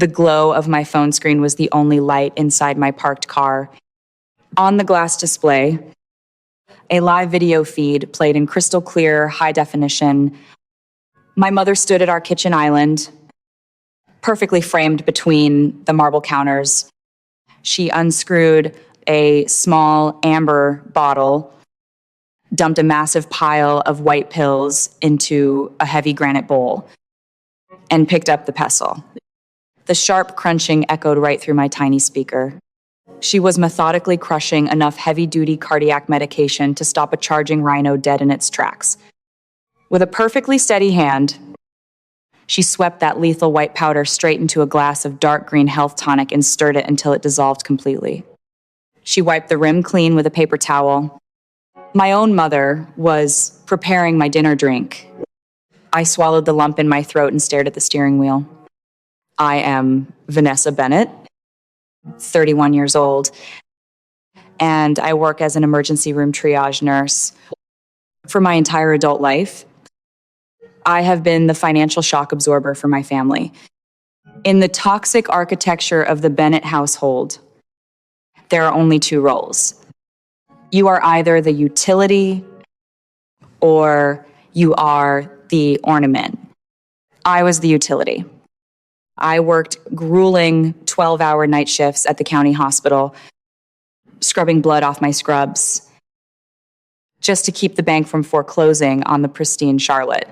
The glow of my phone screen was the only light inside my parked car. On the glass display, a live video feed played in crystal clear, high definition. My mother stood at our kitchen island, perfectly framed between the marble counters. She unscrewed a small amber bottle, dumped a massive pile of white pills into a heavy granite bowl, and picked up the pestle. The sharp crunching echoed right through my tiny speaker. She was methodically crushing enough heavy-duty cardiac medication to stop a charging rhino dead in its tracks. With a perfectly steady hand, she swept that lethal white powder straight into a glass of dark green health tonic and stirred it until it dissolved completely. She wiped the rim clean with a paper towel. My own mother was preparing my dinner drink. I swallowed the lump in my throat and stared at the steering wheel. I am Vanessa Bennett, 31 years old, and I work as an emergency room triage nurse. For my entire adult life, I have been the financial shock absorber for my family. In the toxic architecture of the Bennett household, there are only two roles. You are either the utility or you are the ornament. I was the utility. I worked grueling 12-hour night shifts at the county hospital, scrubbing blood off my scrubs, just to keep the bank from foreclosing on the pristine Charlotte.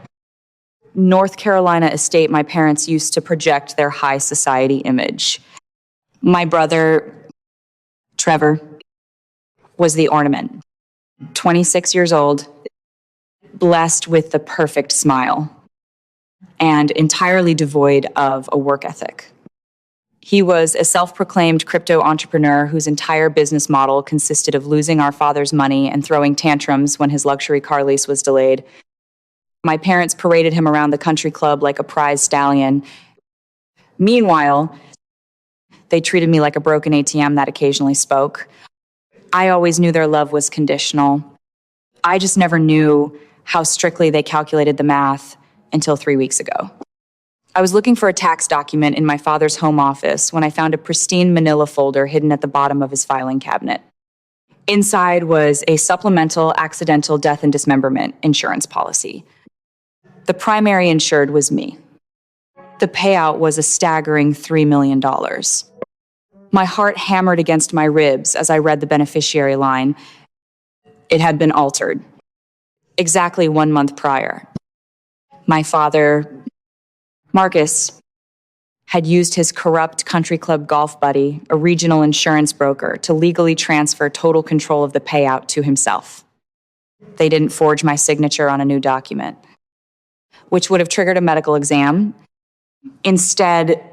North Carolina estate my parents used to project their high society image. My brother, Trevor, was the ornament. 26 years old, blessed with the perfect smile, and entirely devoid of a work ethic. He was a self-proclaimed crypto entrepreneur whose entire business model consisted of losing our father's money and throwing tantrums when his luxury car lease was delayed. My parents paraded him around the country club like a prize stallion. Meanwhile, they treated me like a broken ATM that occasionally spoke. I always knew their love was conditional. I just never knew how strictly they calculated the math until 3 weeks ago. I was looking for a tax document in my father's home office when I found a pristine manila folder hidden at the bottom of his filing cabinet. Inside was a supplemental accidental death and dismemberment insurance policy. The primary insured was me. The payout was a staggering $3 million. My heart hammered against my ribs as I read the beneficiary line. It had been altered. Exactly 1 month prior, my father, Marcus, had used his corrupt country club golf buddy, a regional insurance broker, to legally transfer total control of the payout to himself. They didn't forge my signature on a new document, which would have triggered a medical exam. Instead,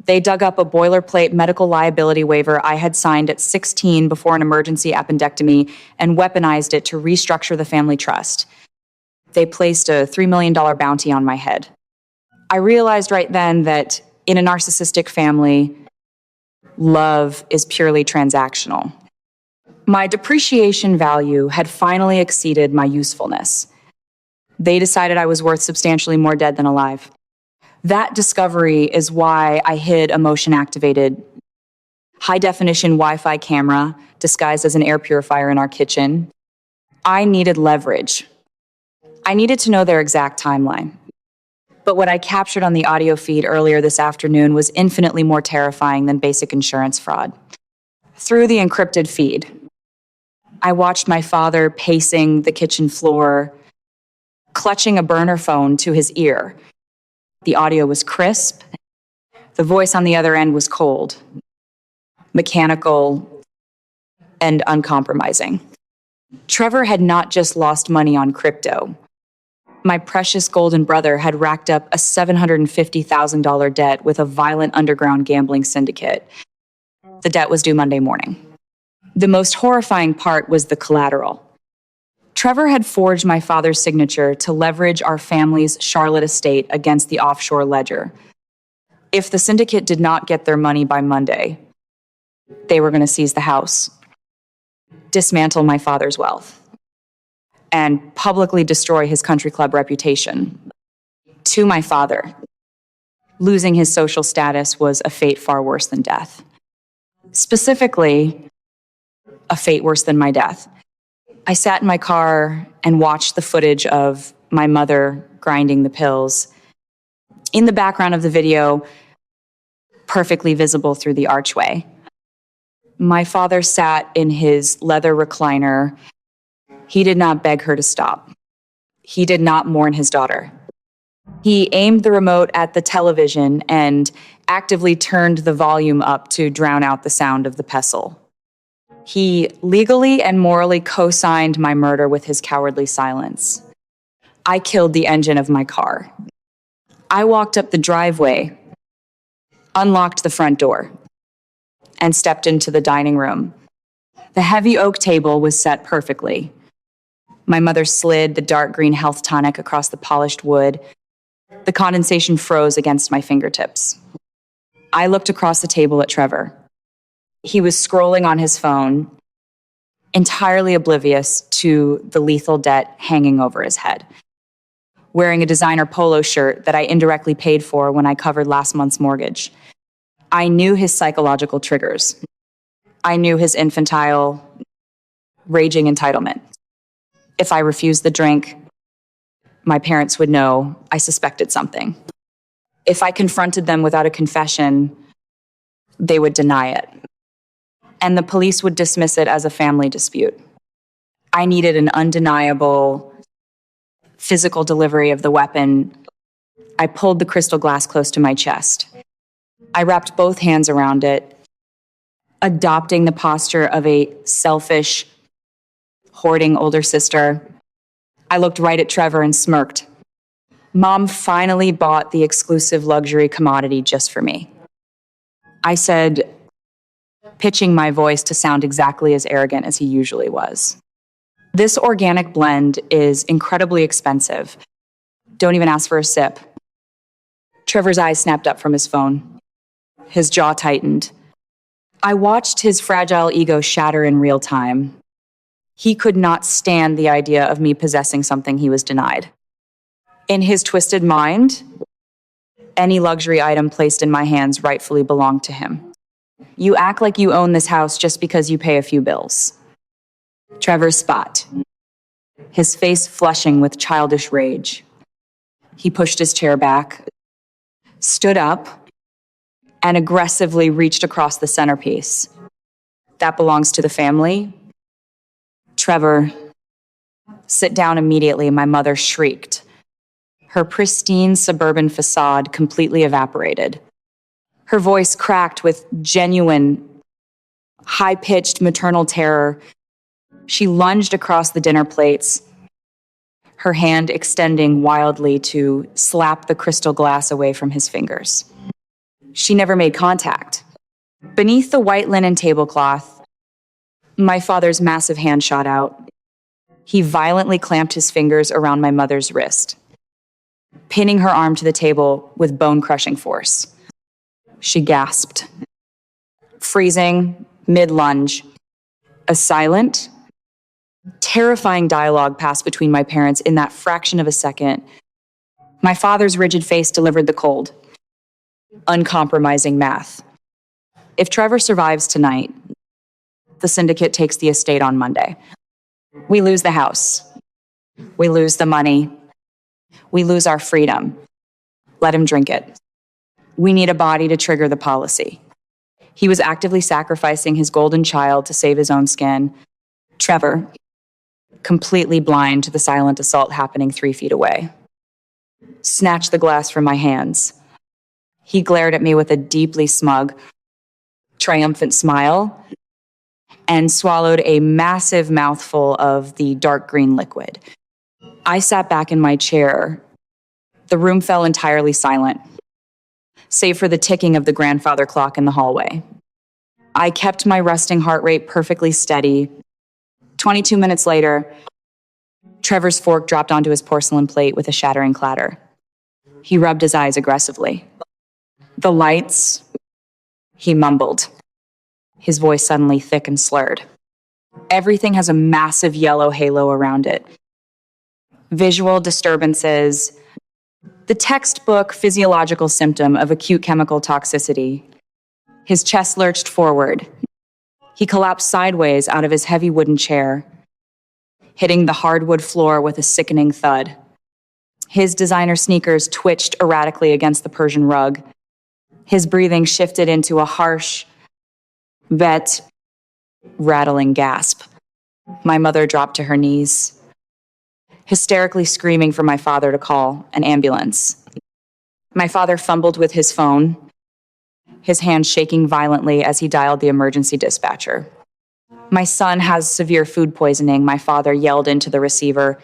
they dug up a boilerplate medical liability waiver I had signed at 16 before an emergency appendectomy and weaponized it to restructure the family trust. They placed a $3 million bounty on my head. I realized right then that in a narcissistic family, love is purely transactional. My depreciation value had finally exceeded my usefulness. They decided I was worth substantially more dead than alive. That discovery is why I hid a motion-activated, high-definition Wi-Fi camera disguised as an air purifier in our kitchen. I needed leverage. I needed to know their exact timeline. But what I captured on the audio feed earlier this afternoon was infinitely more terrifying than basic insurance fraud. Through the encrypted feed, I watched my father pacing the kitchen floor, clutching a burner phone to his ear. The audio was crisp. The voice on the other end was cold, mechanical, and uncompromising. Trevor had not just lost money on crypto. My precious golden brother had racked up a $750,000 debt with a violent underground gambling syndicate. The debt was due Monday morning. The most horrifying part was the collateral. Trevor had forged my father's signature to leverage our family's Charlotte estate against the offshore ledger. If the syndicate did not get their money by Monday, they were going to seize the house, dismantle my father's wealth, and publicly destroy his country club reputation. To my father, Losing his social status was a fate far worse than death. Specifically, a fate worse than my death. I sat in my car and watched the footage of my mother grinding the pills. In the background of the video, perfectly visible through the archway, my father sat in his leather recliner. He did not beg her to stop. He did not mourn his daughter. He aimed the remote at the television and actively turned the volume up to drown out the sound of the pestle. He legally and morally co-signed my murder with his cowardly silence. I killed the engine of my car. I walked up the driveway, unlocked the front door, and stepped into the dining room. The heavy oak table was set perfectly. My mother slid the dark green health tonic across the polished wood. The condensation froze against my fingertips. I looked across the table at Trevor. He was scrolling on his phone, entirely oblivious to the lethal debt hanging over his head. Wearing a designer polo shirt that I indirectly paid for when I covered last month's mortgage. I knew his psychological triggers. I knew his infantile, raging entitlement. If I refused the drink, my parents would know I suspected something. If I confronted them without a confession, they would deny it. And the police would dismiss it as a family dispute. I needed an undeniable physical delivery of the weapon. I pulled the crystal glass close to my chest. I wrapped both hands around it, adopting the posture of a selfish, hoarding older sister. I looked right at Trevor and smirked. Mom finally bought the exclusive luxury commodity just for me. I said, pitching my voice to sound exactly as arrogant as he usually was. This organic blend is incredibly expensive. Don't even ask for a sip. Trevor's eyes snapped up from his phone. His jaw tightened. I watched his fragile ego shatter in real time. He could not stand the idea of me possessing something he was denied. In his twisted mind, any luxury item placed in my hands rightfully belonged to him. You act like you own this house just because you pay a few bills. Trevor spat, his face flushing with childish rage. He pushed his chair back, stood up, and aggressively reached across the centerpiece. That belongs to the family. Trevor, sit down immediately, my mother shrieked. Her pristine suburban facade completely evaporated. Her voice cracked with genuine, high-pitched maternal terror. She lunged across the dinner plates, her hand extending wildly to slap the crystal glass away from his fingers. She never made contact. Beneath the white linen tablecloth, my father's massive hand shot out. He violently clamped his fingers around my mother's wrist, pinning her arm to the table with bone-crushing force. She gasped. Freezing, mid-lunge, a silent, terrifying dialogue passed between my parents in that fraction of a second. My father's rigid face delivered the cold, uncompromising math. If Trevor survives tonight, the syndicate takes the estate on Monday. We lose the house. We lose the money. We lose our freedom. Let him drink it. We need a body to trigger the policy. He was actively sacrificing his golden child to save his own skin. Trevor, completely blind to the silent assault happening 3 feet away, snatched the glass from my hands. He glared at me with a deeply smug, triumphant smile and swallowed a massive mouthful of the dark green liquid. I sat back in my chair. The room fell entirely silent, save for the ticking of the grandfather clock in the hallway. I kept my resting heart rate perfectly steady. 22 minutes later, Trevor's fork dropped onto his porcelain plate with a shattering clatter. He rubbed his eyes aggressively. The lights, he mumbled, his voice suddenly thick and slurred. Everything has a massive yellow halo around it. Visual disturbances, The textbook physiological symptom of acute chemical toxicity. His chest lurched forward. He collapsed sideways out of his heavy wooden chair, hitting the hardwood floor with a sickening thud. His designer sneakers twitched erratically against the Persian rug. His breathing shifted into a harsh, rattling gasp. My mother dropped to her knees, hysterically screaming for my father to call an ambulance. My father fumbled with his phone, his hand shaking violently as he dialed the emergency dispatcher. "My son has severe food poisoning," my father yelled into the receiver,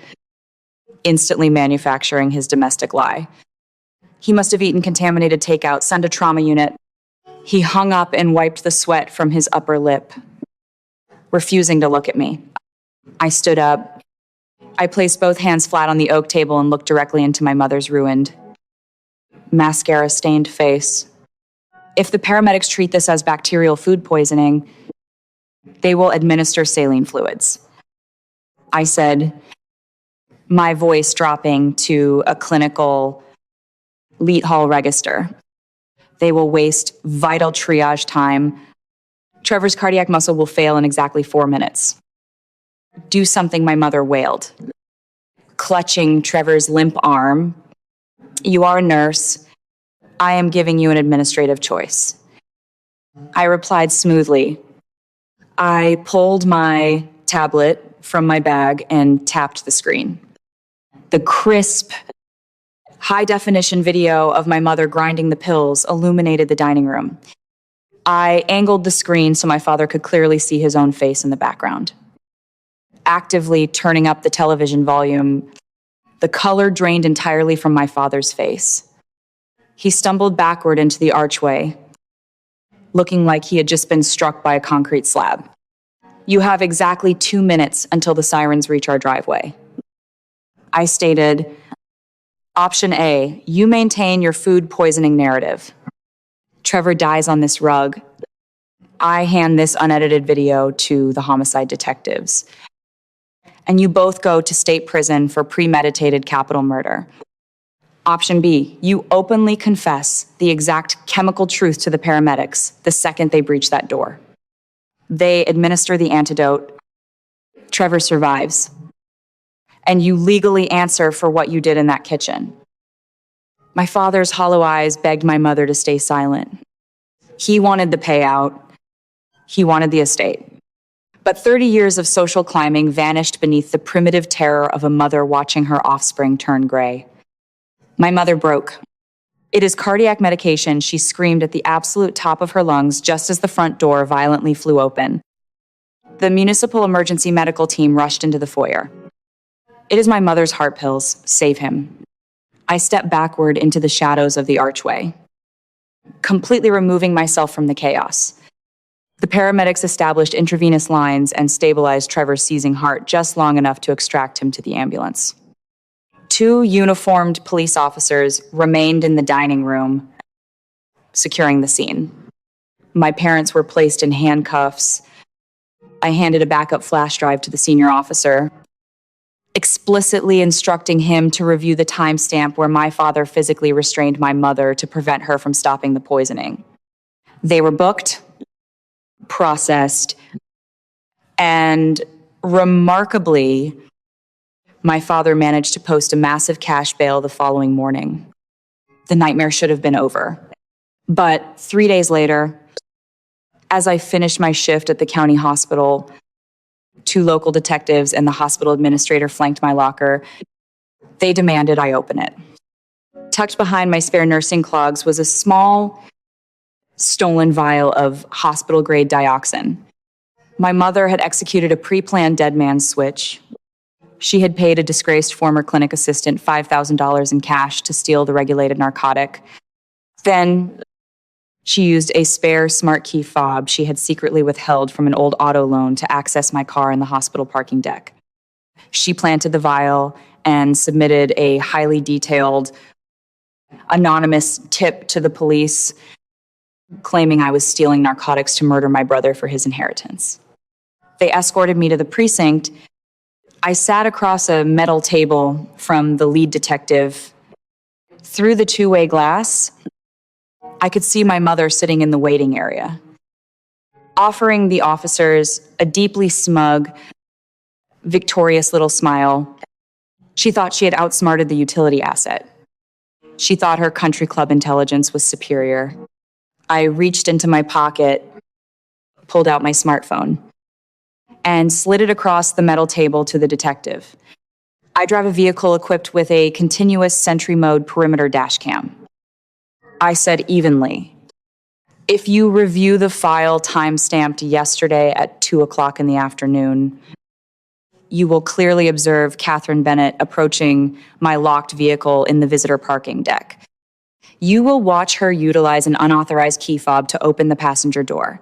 instantly manufacturing his domestic lie. "He must have eaten contaminated takeout. Send a trauma unit." He hung up and wiped the sweat from his upper lip, refusing to look at me. I stood up. I placed both hands flat on the oak table and looked directly into my mother's ruined, mascara-stained face. "If the paramedics treat this as bacterial food poisoning, they will administer saline fluids," I said, my voice dropping to a clinical Leet Hall register. "They will waste vital triage time. Trevor's cardiac muscle will fail in exactly 4 minutes." "Do something," my mother wailed, clutching Trevor's limp arm. "You are a nurse. I am giving you an administrative choice." I replied smoothly. I pulled my tablet from my bag and tapped the screen. The crisp, high-definition video of my mother grinding the pills illuminated the dining room. I angled the screen so my father could clearly see his own face in the background. Actively turning up the television volume, the color drained entirely from my father's face. He stumbled backward into the archway, looking like he had just been struck by a concrete slab. "You have exactly 2 minutes until the sirens reach our driveway." I stated, "Option A, you maintain your food poisoning narrative. Trevor dies on this rug. I hand this unedited video to the homicide detectives. And you both go to state prison for premeditated capital murder. Option B, you openly confess the exact chemical truth to the paramedics the second they breach that door. They administer the antidote. Trevor survives. And you legally answer for what you did in that kitchen." My father's hollow eyes begged my mother to stay silent. He wanted the payout. He wanted the estate. But 30 years of social climbing vanished beneath the primitive terror of a mother watching her offspring turn gray. My mother broke. "It is cardiac medication," she screamed at the absolute top of her lungs just as the front door violently flew open. The municipal emergency medical team rushed into the foyer. "It is my mother's heart pills. Save him." I stepped backward into the shadows of the archway, completely removing myself from the chaos. The paramedics established intravenous lines and stabilized Trevor's seizing heart just long enough to extract him to the ambulance. 2 uniformed police officers remained in the dining room, securing the scene. My parents were placed in handcuffs. I handed a backup flash drive to the senior officer, explicitly instructing him to review the timestamp where my father physically restrained my mother to prevent her from stopping the poisoning. They were booked, processed, and remarkably, my father managed to post a massive cash bail the following morning. The nightmare should have been over. But 3 days later, as I finished my shift at the county hospital, 2 local detectives and the hospital administrator flanked my locker. They demanded I open it. Tucked behind my spare nursing clogs was a small, stolen vial of hospital-grade dioxin. My mother had executed a pre-planned dead man's switch. She had paid a disgraced former clinic assistant $5,000 in cash to steal the regulated narcotic. Then she used a spare smart key fob she had secretly withheld from an old auto loan to access my car in the hospital parking deck. She planted the vial and submitted a highly detailed, anonymous tip to the police, claiming I was stealing narcotics to murder my brother for his inheritance. They escorted me to the precinct. I sat across a metal table from the lead detective Through the two-way glass, I could see my mother sitting in the waiting area, offering the officers a deeply smug, victorious little smile. She thought she had outsmarted the utility asset. She thought her country club intelligence was superior. I reached into my pocket, pulled out my smartphone, and slid it across the metal table to the detective. I drive a vehicle equipped with a continuous sentry mode perimeter dash cam. I said evenly, if you review the file time-stamped yesterday at 2:00 in the afternoon, you will clearly observe Catherine Bennett approaching my locked vehicle in the visitor parking deck. You will watch her utilize an unauthorized key fob to open the passenger door.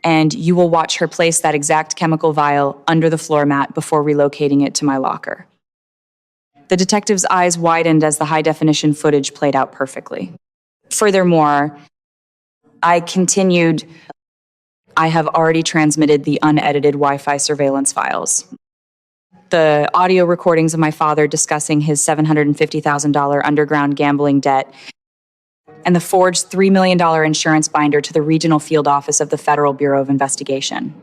And you will watch her place that exact chemical vial under the floor mat before relocating it to my locker. The detective's eyes widened as the high-definition footage played out perfectly. Furthermore, I continued, I have already transmitted the unedited Wi-Fi surveillance files. The audio recordings of my father discussing his $750,000 underground gambling debt and the forged $3 million insurance binder to the regional field office of the Federal Bureau of Investigation.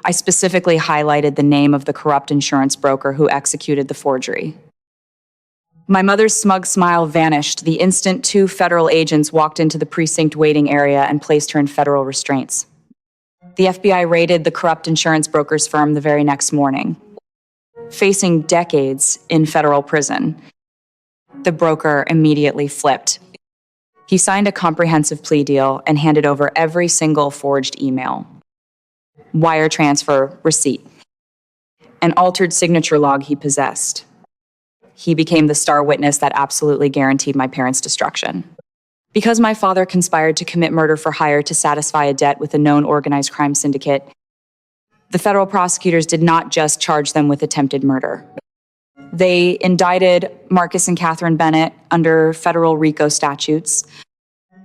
I specifically highlighted the name of the corrupt insurance broker who executed the forgery. My mother's smug smile vanished the instant 2 federal agents walked into the precinct waiting area and placed her in federal restraints. The FBI raided the corrupt insurance broker's firm the very next morning. Facing decades in federal prison, the broker immediately flipped. He signed a comprehensive plea deal and handed over every single forged email, wire transfer receipt, and altered signature log he possessed. He became the star witness that absolutely guaranteed my parents' destruction. Because my father conspired to commit murder for hire to satisfy a debt with a known organized crime syndicate, the federal prosecutors did not just charge them with attempted murder. They indicted Marcus and Catherine Bennett under federal RICO statutes.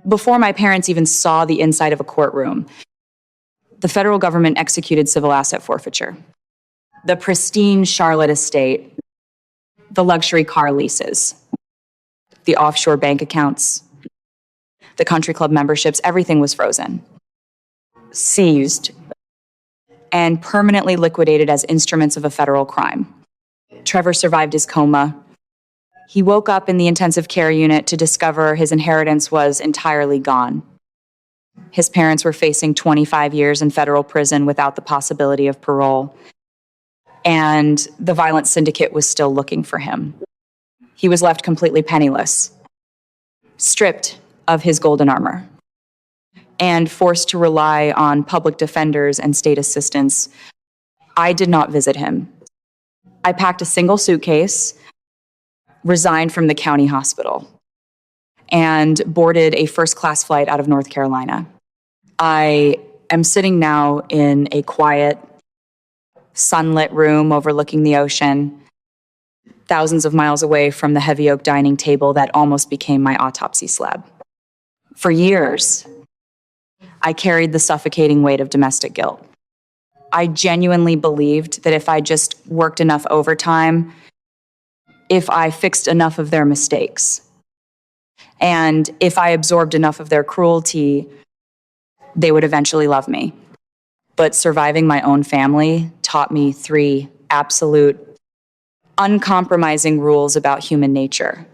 Before my parents even saw the inside of a courtroom, the federal government executed civil asset forfeiture. The pristine Charlotte estate, the luxury car leases, the offshore bank accounts, the country club memberships, everything was frozen, seized, and permanently liquidated as instruments of a federal crime. Trevor survived his coma. He woke up in the intensive care unit to discover his inheritance was entirely gone. His parents were facing 25 years in federal prison without the possibility of parole. And the violent syndicate was still looking for him. He was left completely penniless, stripped of his golden armor, and forced to rely on public defenders and state assistance. I did not visit him. I packed a single suitcase, resigned from the county hospital, and boarded a first-class flight out of North Carolina. I am sitting now in a quiet, sunlit room overlooking the ocean, thousands of miles away from the heavy oak dining table that almost became my autopsy slab. For years, I carried the suffocating weight of domestic guilt. I genuinely believed that if I just worked enough overtime, if I fixed enough of their mistakes, and if I absorbed enough of their cruelty, they would eventually love me. But surviving my own family taught me 3 absolute, uncompromising rules about human nature.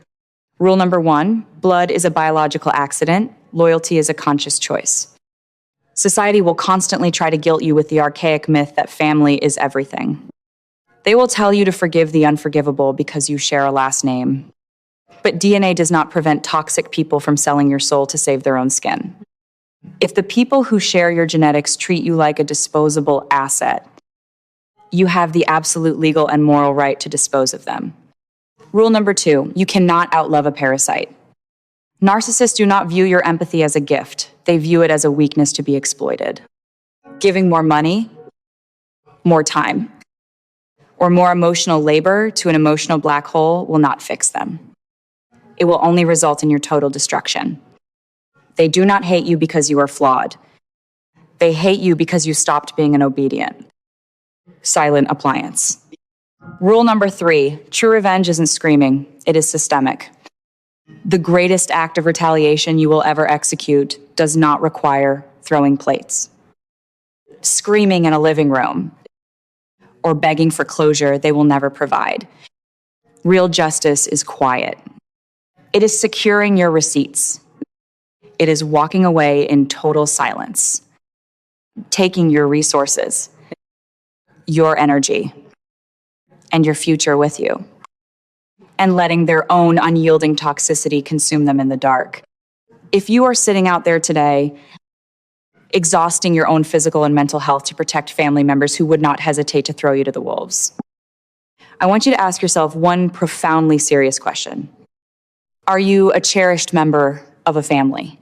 Rule number 1, blood is a biological accident, loyalty is a conscious choice. Society will constantly try to guilt you with the archaic myth that family is everything. They will tell you to forgive the unforgivable because you share a last name. But DNA does not prevent toxic people from selling your soul to save their own skin. If the people who share your genetics treat you like a disposable asset, you have the absolute legal and moral right to dispose of them. Rule number 2, you cannot outlove a parasite. Narcissists do not view your empathy as a gift. They view it as a weakness to be exploited. Giving more money, more time, or more emotional labor to an emotional black hole will not fix them. It will only result in your total destruction. They do not hate you because you are flawed. They hate you because you stopped being an obedient, silent appliance. Rule number 3, true revenge isn't screaming, it is systemic. The greatest act of retaliation you will ever execute does not require throwing plates, screaming in a living room, or begging for closure they will never provide. Real justice is quiet. It is securing your receipts. It is walking away in total silence, taking your resources, your energy, and your future with you, and letting their own unyielding toxicity consume them in the dark. If you are sitting out there today, exhausting your own physical and mental health to protect family members who would not hesitate to throw you to the wolves, I want you to ask yourself one profoundly serious question. Are you a cherished member of a family?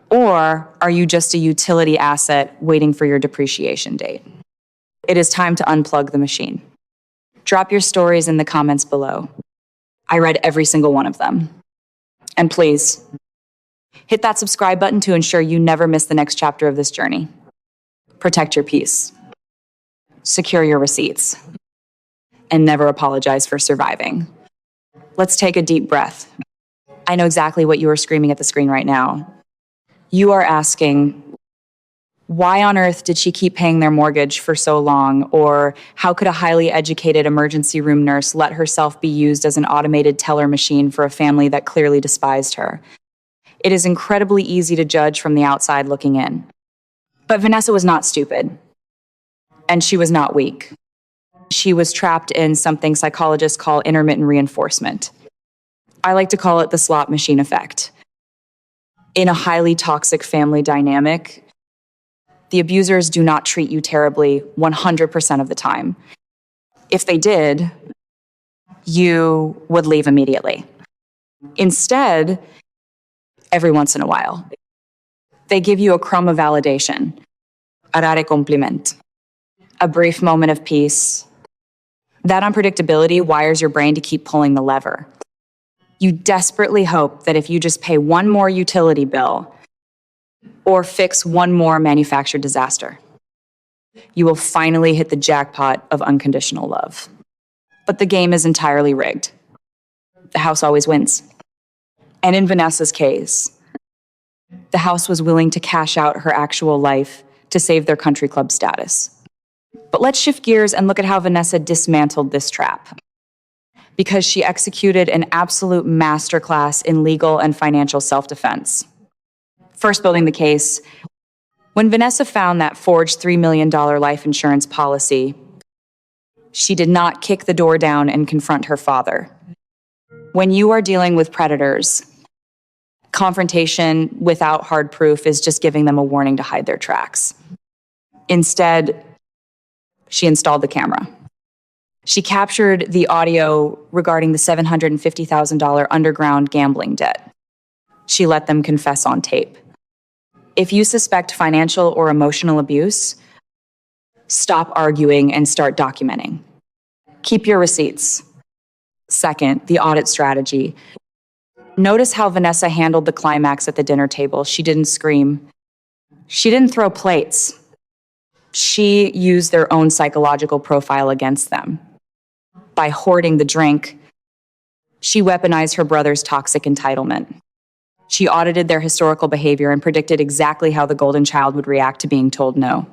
Or are you just a utility asset waiting for your depreciation date? It is time to unplug the machine. Drop your stories in the comments below. I read every single one of them. And please, hit that subscribe button to ensure you never miss the next chapter of this journey. Protect your peace. Secure your receipts. And never apologize for surviving. Let's take a deep breath. I know exactly what you are screaming at the screen right now. You are asking, why on earth did she keep paying their mortgage for so long? Or how could a highly educated emergency room nurse let herself be used as an automated teller machine for a family that clearly despised her? It is incredibly easy to judge from the outside looking in. But Vanessa was not stupid. And she was not weak. She was trapped in something psychologists call intermittent reinforcement. I like to call it the slot machine effect. In a highly toxic family dynamic, the abusers do not treat you terribly 100% of the time. If they did, you would leave immediately. Instead, every once in a while, they give you a crumb of validation, a rare compliment, a brief moment of peace. That unpredictability wires your brain to keep pulling the lever. You desperately hope that if you just pay one more utility bill or fix one more manufactured disaster, you will finally hit the jackpot of unconditional love. But the game is entirely rigged. The house always wins. And in Vanessa's case, the house was willing to cash out her actual life to save their country club status. But let's shift gears and look at how Vanessa dismantled this trap. Because she executed an absolute masterclass in legal and financial self-defense. First, building the case, when Vanessa found that forged $3 million life insurance policy, she did not kick the door down and confront her father. When you are dealing with predators, confrontation without hard proof is just giving them a warning to hide their tracks. Instead, she installed the camera. She captured the audio regarding the $750,000 underground gambling debt. She let them confess on tape. If you suspect financial or emotional abuse, stop arguing and start documenting. Keep your receipts. Second, the audit strategy. Notice how Vanessa handled the climax at the dinner table. She didn't scream. She didn't throw plates. She used their own psychological profile against them. By hoarding the drink, she weaponized her brother's toxic entitlement. She audited their historical behavior and predicted exactly how the golden child would react to being told no.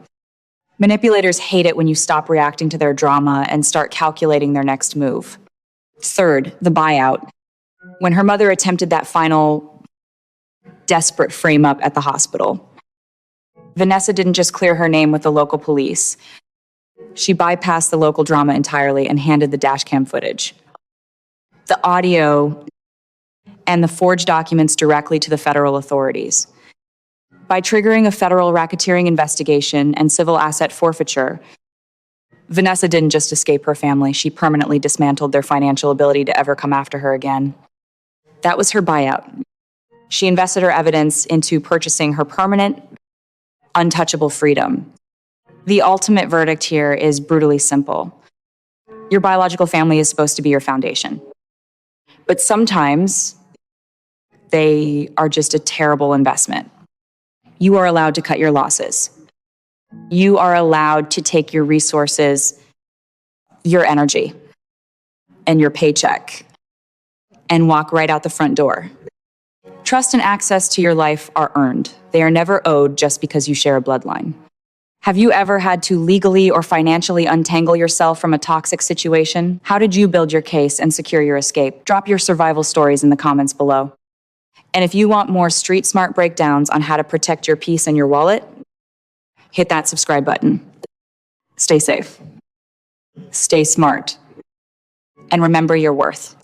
Manipulators hate it when you stop reacting to their drama and start calculating their next move. Third, the buyout. When her mother attempted that final desperate frame-up at the hospital, Vanessa didn't just clear her name with the local police. She bypassed the local drama entirely and handed the dashcam footage, the audio, and the forged documents directly to the federal authorities. By triggering a federal racketeering investigation and civil asset forfeiture, Vanessa didn't just escape her family, she permanently dismantled their financial ability to ever come after her again. That was her buyout. She invested her evidence into purchasing her permanent, untouchable freedom. The ultimate verdict here is brutally simple. Your biological family is supposed to be your foundation. But sometimes they are just a terrible investment. You are allowed to cut your losses. You are allowed to take your resources, your energy, and your paycheck and walk right out the front door. Trust and access to your life are earned. They are never owed just because you share a bloodline. Have you ever had to legally or financially untangle yourself from a toxic situation? How did you build your case and secure your escape? Drop your survival stories in the comments below. And if you want more street smart breakdowns on how to protect your peace and your wallet, hit that subscribe button. Stay safe. Stay smart. And remember your worth.